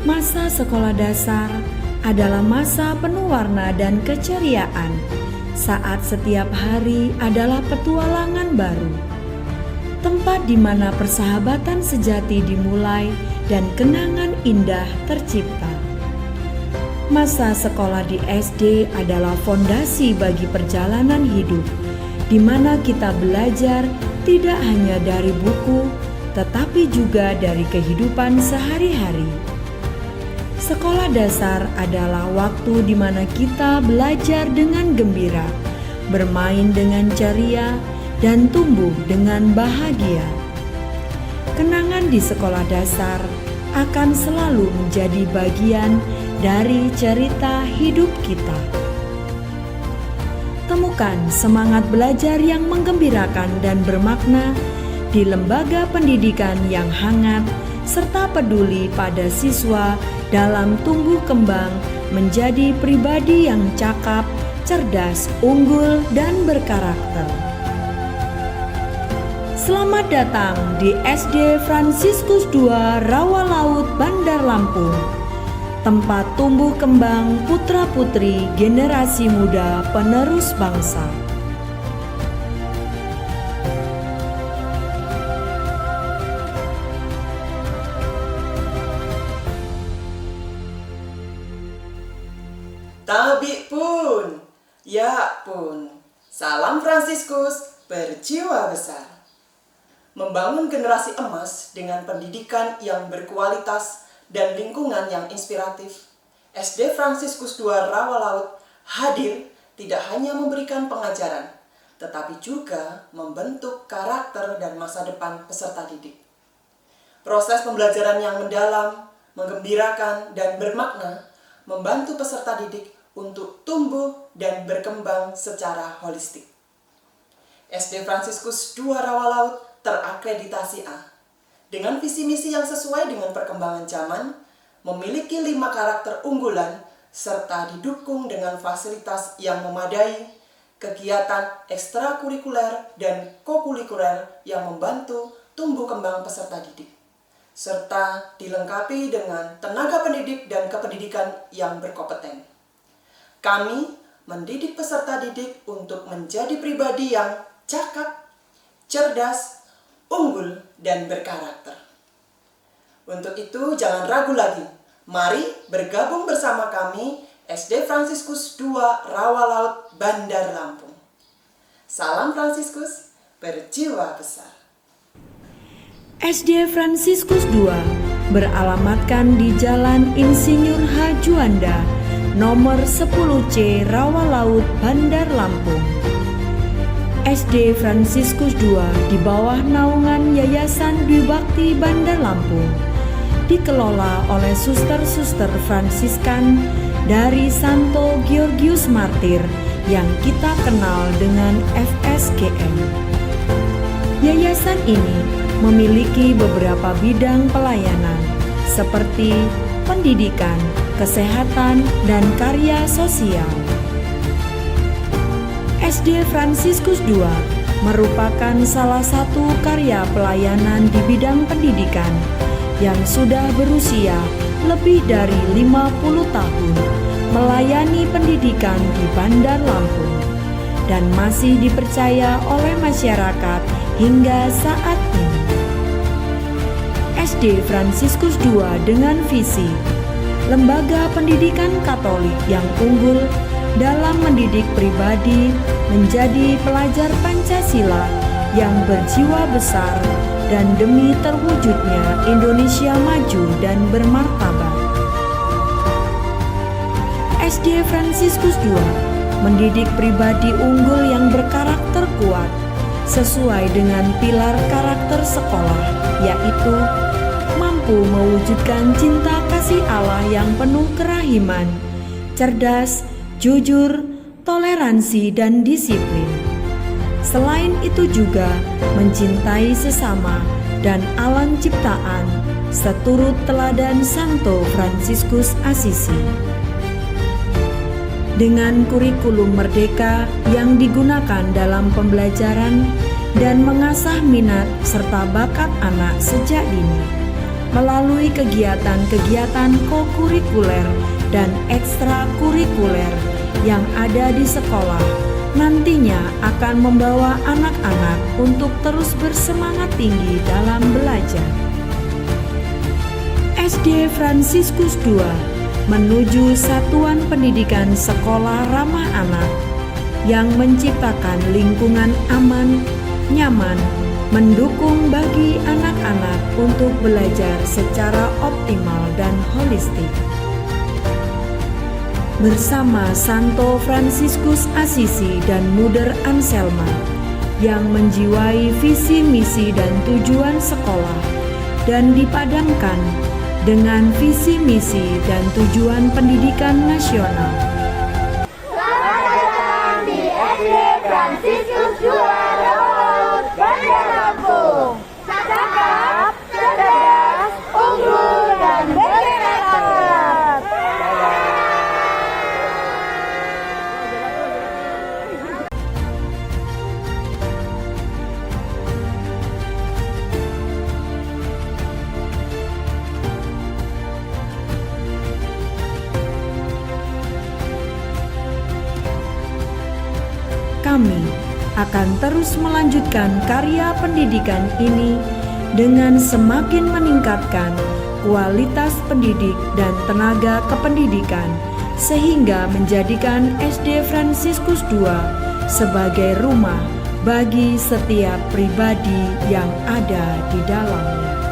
Masa sekolah dasar adalah masa penuh warna dan keceriaan, saat setiap hari adalah petualangan baru. Tempat di mana persahabatan sejati dimulai dan kenangan indah tercipta. Masa sekolah di SD adalah fondasi bagi perjalanan hidup, di mana kita belajar tidak hanya dari buku, tetapi juga dari kehidupan sehari-hari. Sekolah dasar adalah waktu di mana kita belajar dengan gembira, bermain dengan ceria, dan tumbuh dengan bahagia. Kenangan di sekolah dasar akan selalu menjadi bagian dari cerita hidup kita. Temukan semangat belajar yang menggembirakan dan bermakna di lembaga pendidikan yang hangat serta peduli pada siswa dalam tumbuh kembang menjadi pribadi yang cakap, cerdas, unggul, dan berkarakter. Selamat datang di SD Fransiskus II Rawalaut, Bandar Lampung, tempat tumbuh kembang putra-putri generasi muda penerus bangsa. Tabi pun, ya pun, salam Fransiskus berjiwa besar. Membangun generasi emas dengan pendidikan yang berkualitas dan lingkungan yang inspiratif. SD Fransiskus II Rawalaut hadir tidak hanya memberikan pengajaran, tetapi juga membentuk karakter dan masa depan peserta didik. Proses pembelajaran yang mendalam, menggembirakan, dan bermakna membantu peserta didik untuk tumbuh dan berkembang secara holistik. SD Fransiskus II Rawalaut terakreditasi A, dengan visi misi yang sesuai dengan perkembangan zaman, memiliki 5 karakter unggulan, serta didukung dengan fasilitas yang memadai, kegiatan ekstrakurikuler dan kokurikuler yang membantu tumbuh kembang peserta didik, serta dilengkapi dengan tenaga pendidik dan kependidikan yang berkompeten. Kami mendidik peserta didik untuk menjadi pribadi yang cakap, cerdas, unggul, dan berkarakter. Untuk itu jangan ragu lagi. Mari bergabung bersama kami SD Fransiskus II Rawalaut, Bandar Lampung. Salam Fransiskus berjiwa besar. SD Fransiskus II beralamatkan di Jalan Insinyur H. Juanda, nomor 10C Rawalaut, Bandar Lampung. SD Fransiskus II di bawah naungan Yayasan Dwi Bakti Bandar Lampung, dikelola oleh suster-suster Fransiskan dari Santo Georgius Martir yang kita kenal dengan FSGM. Yayasan ini memiliki beberapa bidang pelayanan seperti pendidikan, kesehatan, dan karya sosial. SD Fransiskus II merupakan salah satu karya pelayanan di bidang pendidikan yang sudah berusia lebih dari 50 tahun melayani pendidikan di Bandar Lampung dan masih dipercaya oleh masyarakat hingga saat ini. SD Fransiskus II dengan visi lembaga pendidikan Katolik yang unggul dalam mendidik pribadi menjadi pelajar Pancasila yang berjiwa besar dan demi terwujudnya Indonesia maju dan bermartabat. SD Fransiskus II mendidik pribadi unggul yang berkarakter kuat sesuai dengan pilar karakter sekolah, yaitu mampu mewujudkan cinta kasih Allah yang penuh kerahiman, cerdas, jujur, toleransi, dan disiplin. Selain itu juga mencintai sesama dan alam ciptaan seturut teladan Santo Fransiskus Assisi. Dengan kurikulum merdeka yang digunakan dalam pembelajaran dan mengasah minat serta bakat anak sejak dini, melalui kegiatan-kegiatan kokurikuler dan ekstrakurikuler yang ada di sekolah nantinya akan membawa anak-anak untuk terus bersemangat tinggi dalam belajar. SD Fransiskus II menuju satuan pendidikan sekolah ramah anak yang menciptakan lingkungan aman, nyaman, mendukung bagi anak-anak untuk belajar secara optimal dan holistik. Bersama Santo Fransiskus Assisi dan Mother Anselma yang menjiwai visi misi dan tujuan sekolah dan dipadankan dengan visi misi dan tujuan pendidikan nasional. Selamat datang di SD Fransiskus II Rewolut, Bandar Lampung. Cakap, cerdas, unggul, dan berbakat. Kami akan terus melanjutkan karya pendidikan ini dengan semakin meningkatkan kualitas pendidik dan tenaga kependidikan sehingga menjadikan SD Fransiskus II sebagai rumah bagi setiap pribadi yang ada di dalamnya.